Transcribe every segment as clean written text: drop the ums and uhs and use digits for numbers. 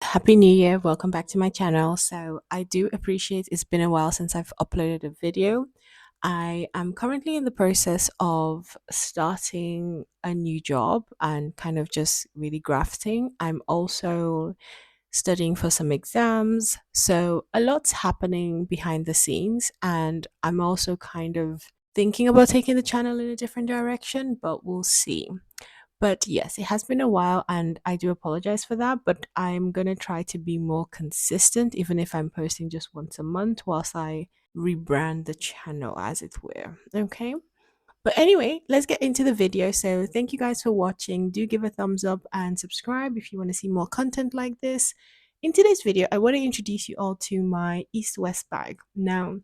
Happy New Year. Welcome back to my channel. So, I do appreciate it's been a while since I've uploaded a video. I am currently in the process of starting a new job and kind of just really grafting. I'm also studying for some exams. So, a lot's happening behind the scenes, and I'm also kind of thinking about taking the channel in a different direction, but we'll see. But yes, it has been a while and I do apologize for that. But I'm going to try to be more consistent, even if I'm posting just once a month, whilst I rebrand the channel, as it were. Okay. But anyway, let's get into the video. So, thank you guys for watching. Do give a thumbs up and subscribe if you want to see more content like this. In today's video, I want to introduce you all to my East West bag. Now,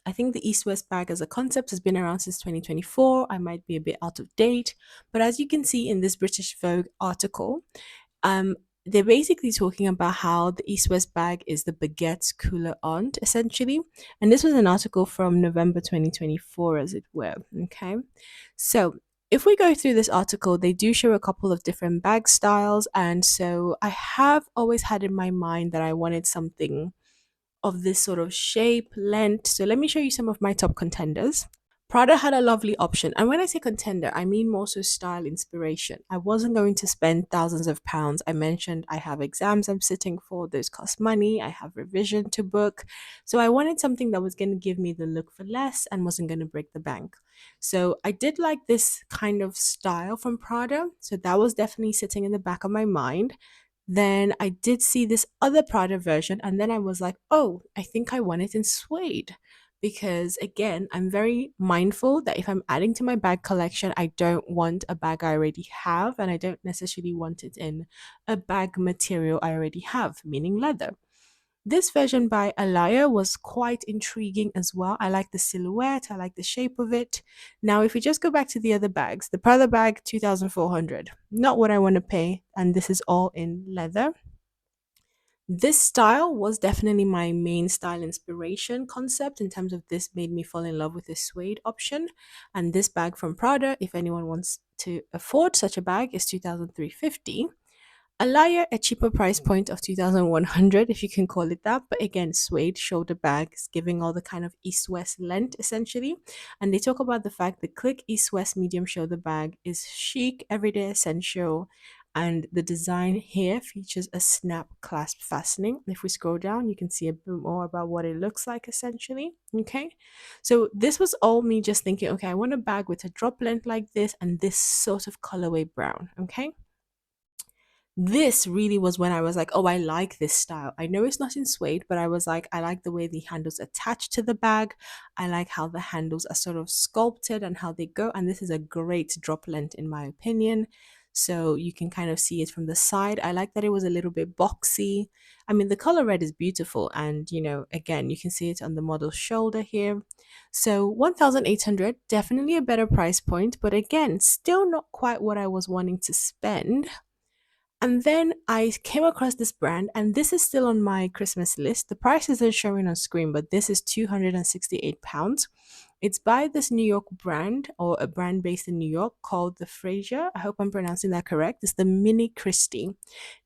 I think the East West bag as a concept has been around since 2024. I might be a bit out of date, but as you can see in this British Vogue article, um, they're basically talking about how the East West bag is the Baguette's cooler aunt, essentially. And this was an article from November 2024, as it were. Okay. So if we go through this article, they do show a couple of different bag styles. And so I have always had in my mind that I wanted something of this sort of shape, length. So let me show you some of my top contenders. Prada had a lovely option. And when I say contender, I mean more so style inspiration. I wasn't going to spend thousands of pounds. I mentioned I have exams I'm sitting for, those cost money, I have revision to book. So I wanted something that was going to give me the look for less and wasn't going to break the bank. So I did like this kind of style from Prada. So that was definitely sitting in the back of my mind. Then I did see this other Prada version, and then I was like, oh, I think I want it in suede. Because again, I'm very mindful that if I'm adding to my bag collection, I don't want a bag I already have, and I don't necessarily want it in a bag material I already have, meaning leather. This version by Alaya was quite intriguing as well. I like the silhouette, I like the shape of it. Now, if we just go back to the other bags, the Prada bag 2400, not what I want to pay, and this is all in leather. This style was definitely my main style inspiration concept in terms of this made me fall in love with the suede option. And this bag from Prada, if anyone wants to afford such a bag, is 2350. Alaya, a cheaper price point of 2100, if you can call it that. But again, suede shoulder bags, giving all the kind of east west length essentially. And they talk about the fact the click east west medium shoulder bag is chic, everyday essential. And the design here features a snap clasp fastening. If we scroll down, you can see a bit more about what it looks like essentially. Okay. So this was all me just thinking, okay, I want a bag with a drop length like this and this sort of colorway brown. Okay. This really was when I was like, oh, I like this style. I know it's not in suede, but I was like, I like the way the handles attach to the bag. I like how the handles are sort of sculpted and how they go. And this is a great drop length, in my opinion. So you can kind of see it from the side. I like that it was a little bit boxy. I mean, the color red is beautiful. And, again, you can see it on the model's shoulder here. So 1,800, definitely a better price point. But again, still not quite what I was wanting to spend. And then I came across this brand, and this is still on my Christmas list. The price isn't showing on screen, but this is £268. It's by this New York brand, or a brand based in New York, called the Fraser. I hope I'm pronouncing that correct. It's the Mini Christie.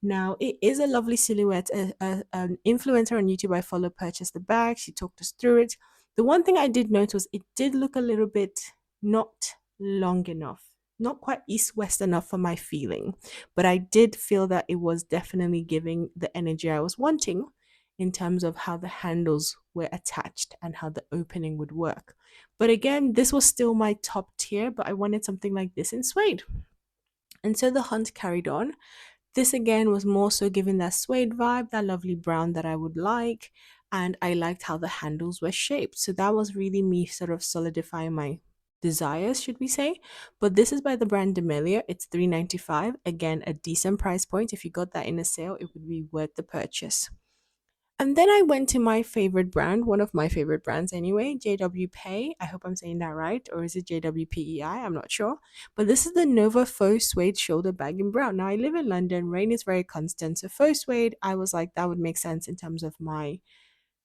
Now, it is a lovely silhouette. An influencer on YouTube I follow purchased the bag. She talked us through it. The one thing I did notice was it did look a little bit not long enough, not quite east west enough for my feeling, but I did feel that it was definitely giving the energy I was wanting in terms of how the handles were attached and how the opening would work. But again, this was still my top tier, but I wanted something like this in suede. And so the hunt carried on. This again was more so giving that suede vibe, that lovely brown that I would like. And I liked how the handles were shaped. So that was really me sort of solidifying my desires, should we say. But this is by the brand Demelia. It's 395. Again, a decent price point. If you got that in a sale, it would be worth the purchase. And then I went to my favorite brand, one of my favorite brands anyway, JW Pay. I hope I'm saying that right. Or is it JWPEI? I'm not sure. But this is the Nova Faux Suede Shoulder Bag in brown. Now, I live in London. Rain is very constant. So faux suede, I was like, that would make sense in terms of my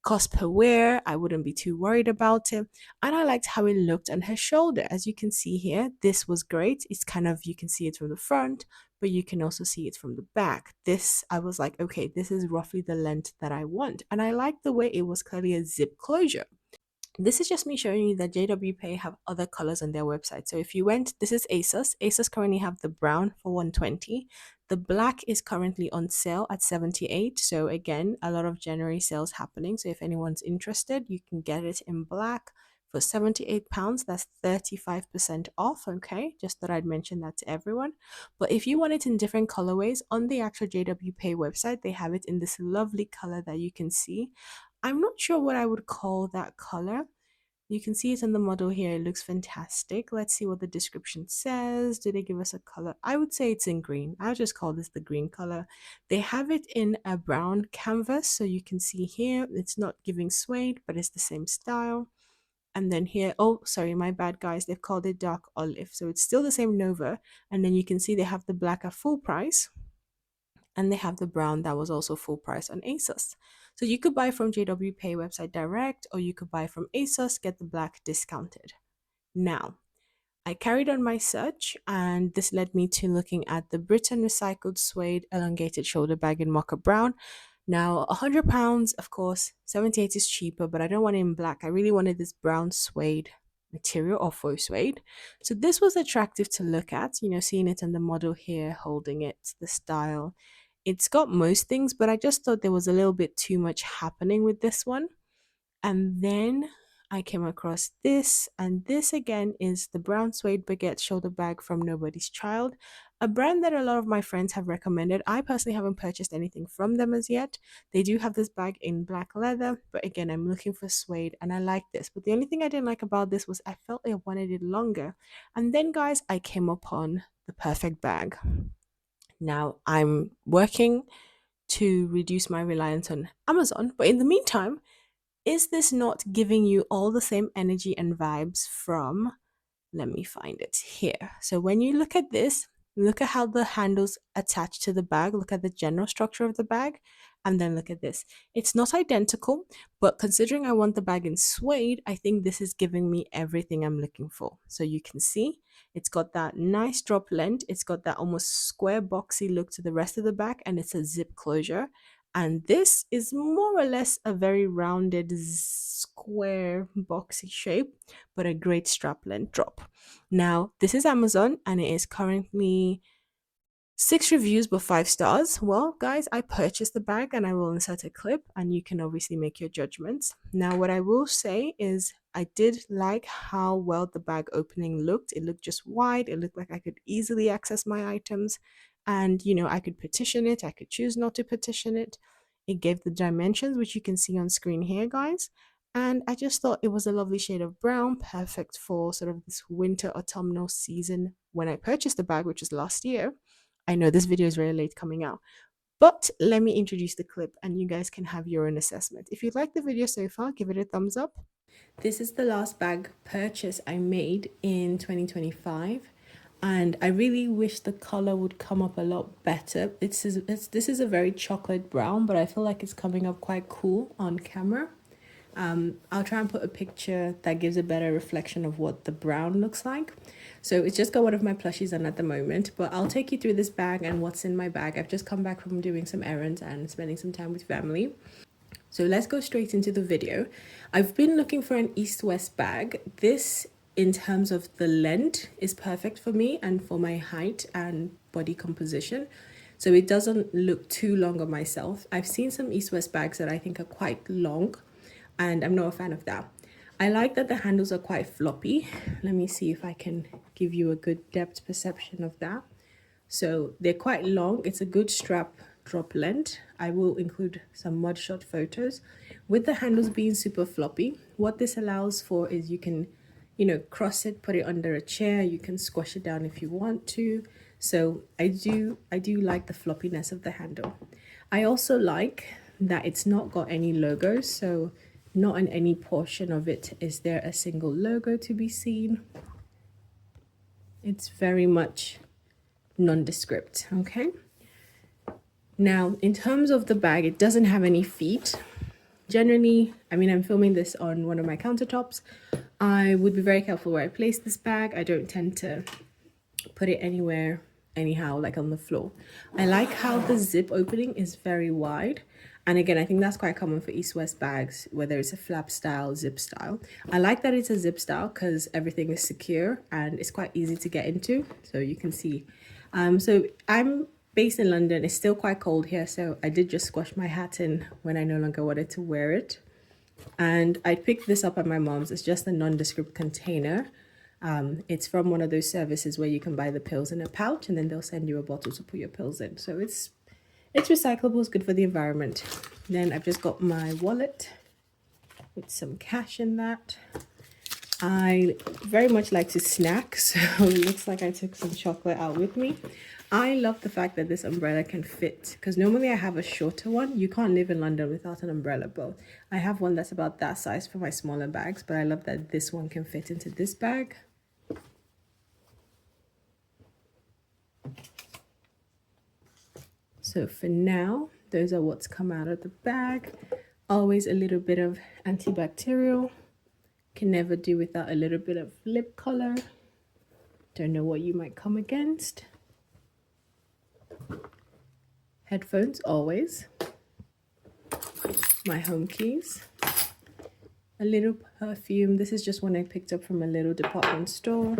cost per wear. I wouldn't be too worried about it. And I liked how it looked on her shoulder. As you can see here, this was great. It's kind of, you can see it from the front, but you can also see it from the back. This, I was like, okay, this is roughly the length that I want. And I like the way it was clearly a zip closure. This is just me showing you that JW Pay have other colors on their website. So if you went, this is ASOS. ASOS currently have the brown for 120. The black is currently on sale at 78. So again, a lot of January sales happening. So if anyone's interested, you can get it in black for £78. That's 35% off. Okay, just thought I'd mention that to everyone. But if you want it in different colorways, on the actual JW Pay website, they have it in this lovely color that you can see. I'm not sure what I would call that color. You can see it in the model here. It looks fantastic. Let's see what the description says. Do they give us a color? I would say it's in green. I'll just call this the green color. They have it in a brown canvas. So you can see here, it's not giving suede, but it's the same style. And then here, oh, sorry, my bad, guys. They've called it dark olive. So it's still the same Nova. And then you can see they have the black at full price, and they have the brown that was also full price on ASOS. So you could buy from JW Pay website direct, or you could buy from ASOS, get the black discounted. Now, I carried on my search, and this led me to looking at the Britain recycled suede elongated shoulder bag in mocha brown. Now, £100, of course, 78 is cheaper, but I don't want it in black. I really wanted this brown suede material, or faux suede. So this was attractive to look at, seeing it on the model here, holding it, the style. It's got most things, but I just thought there was a little bit too much happening with this one. And then I came across this, and this again is the brown suede baguette shoulder bag from Nobody's Child, a brand that a lot of my friends have recommended. I personally haven't purchased anything from them as yet. They do have this bag in black leather, but again, I'm looking for suede and I like this. But the only thing I didn't like about this was I felt I wanted it longer. And then, guys, I came upon the perfect bag. Now, I'm working to reduce my reliance on Amazon, but in the meantime, is this not giving you all the same energy and vibes from, let me find it here. So when you look at this, look at how the handles attach to the bag, look at the general structure of the bag, and then look at this. It's not identical, but considering I want the bag in suede, I think this is giving me everything I'm looking for. So you can see it's got that nice drop length, it's got that almost square boxy look to the rest of the bag, and it's a zip closure. And this is more or less a very rounded square boxy shape, but a great strap length drop. Now, this is Amazon and it is currently 6 reviews but 5 stars. Well, guys, I purchased the bag and I will insert a clip and you can obviously make your judgments. Now, what I will say is I did like how well the bag opening looked. It looked just wide. It looked like I could easily access my items, and I could petition it. I could choose not to petition it. It gave the dimensions, which you can see on screen here, guys. And I just thought it was a lovely shade of brown, perfect for sort of this winter autumnal season when I purchased the bag, which was last year. I know this video is very late coming out, but let me introduce the clip and you guys can have your own assessment. If you like the video so far, give it a thumbs up. This is the last bag purchase I made in 2025. And I really wish the color would come up a lot better. This is a very chocolate brown, but I feel like it's coming up quite cool on camera. I'll try and put a picture that gives a better reflection of what the brown looks like. So it's just got one of my plushies on at the moment, but I'll take you through this bag and what's in my bag. I've just come back from doing some errands and spending some time with family. So let's go straight into the video. I've been looking for an east-west bag. This, in terms of the length, is perfect for me and for my height and body composition. So it doesn't look too long on myself. I've seen some east-west bags that I think are quite long, and I'm not a fan of that. I like that the handles are quite floppy. Let me see if I can give you a good depth perception of that. So they're quite long. It's a good strap drop length. I will include some mudshot photos. With the handles being super floppy, what this allows for is you can, cross it, put it under a chair. You can squash it down if you want to. So I do like the floppiness of the handle. I also like that it's not got any logos. So not in any portion of it is there a single logo to be seen. It's very much nondescript, okay? Now, in terms of the bag, it doesn't have any feet. Generally, I'm filming this on one of my countertops. I would be very careful where I place this bag. I don't tend to put it anywhere anyhow, like on the floor. I like how the zip opening is very wide. And again, I think that's quite common for East-West bags, whether it's a flap style, zip style. I like that it's a zip style because everything is secure and it's quite easy to get into. So you can see. So I'm based in London. It's still quite cold here. So I did just squash my hat in when I no longer wanted to wear it. And I picked this up at my mom's. It's just a nondescript container. It's from one of those services where you can buy the pills in a pouch and then they'll send you a bottle to put your pills in. So it's recyclable, it's good for the environment. Then I've just got my wallet with some cash in that. I very much like to snack, so it looks like I took some chocolate out with me. I love the fact that this umbrella can fit, because normally I have a shorter one. You can't live in London without an umbrella, but I have one that's about that size for my smaller bags, but I love that this one can fit into this bag. So for now, those are what's come out of the bag. Always a little bit of antibacterial. Can never do without a little bit of lip color. Don't know what you might come against. Headphones, always. My home keys. A little perfume. This is just one I picked up from a little department store.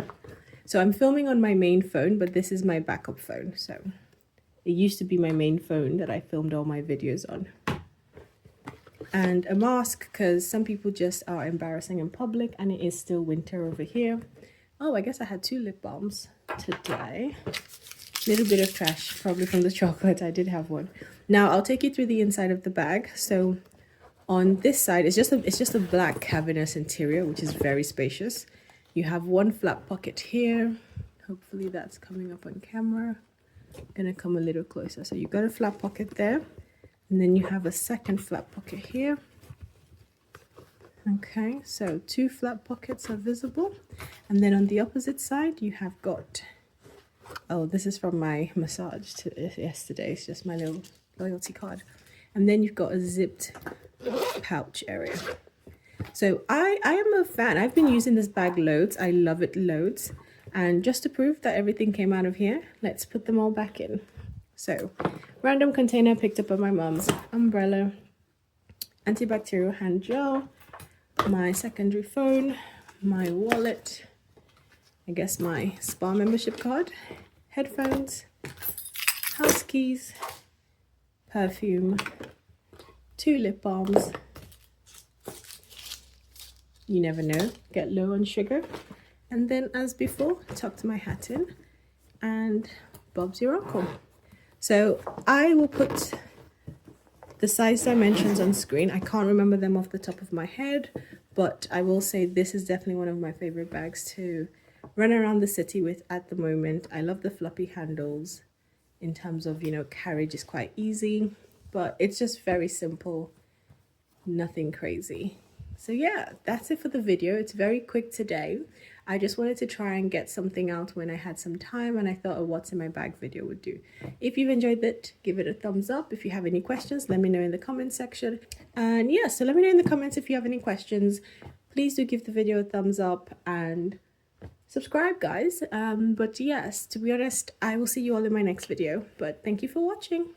So I'm filming on my main phone, but this is my backup phone. So it used to be my main phone that I filmed all my videos on. And a mask, because some people just are embarrassing in public, and it is still winter over here. Oh, I guess I had 2 lip balms today. Little bit of trash, probably from the chocolate. I did have one. Now I'll take you through the inside of the bag. So on this side, it's just a black cavernous interior, which is very spacious. You have one flap pocket here. Hopefully that's coming up on camera. Gonna come a little closer. So you've got a flap pocket there. And then you have a second flap pocket here. Okay, so 2 flap pockets are visible. And then on the opposite side, you have got, oh, this is from my massage yesterday. It's just my little loyalty card. And then you've got a zipped pouch area. So I am a fan. I've been using this bag loads. I love it loads. And just to prove that everything came out of here, let's put them all back in. So, random container picked up at my mom's, umbrella, antibacterial hand gel, my secondary phone, my wallet, I guess my spa membership card, headphones, house keys, perfume, 2 lip balms. You never know, get low on sugar. And then as before, tucked my hat in and Bob's your uncle. So I will put the size dimensions on screen. I can't remember them off the top of my head, but I will say this is definitely one of my favorite bags to run around the city with at the moment. I love the floppy handles. In terms of, you know, carriage is quite easy, but it's just very simple, nothing crazy. So yeah, that's it for the video. It's very quick today. I just wanted to try and get something out when I had some time, and I thought a what's in my bag video would do. If you've enjoyed it, give it a thumbs up. If you have any questions, let me know in the comments section. And yeah, so let me know in the comments if you have any questions. Please do give the video a thumbs up and subscribe, guys. But yes, to be honest, I will see you all in my next video. But thank you for watching.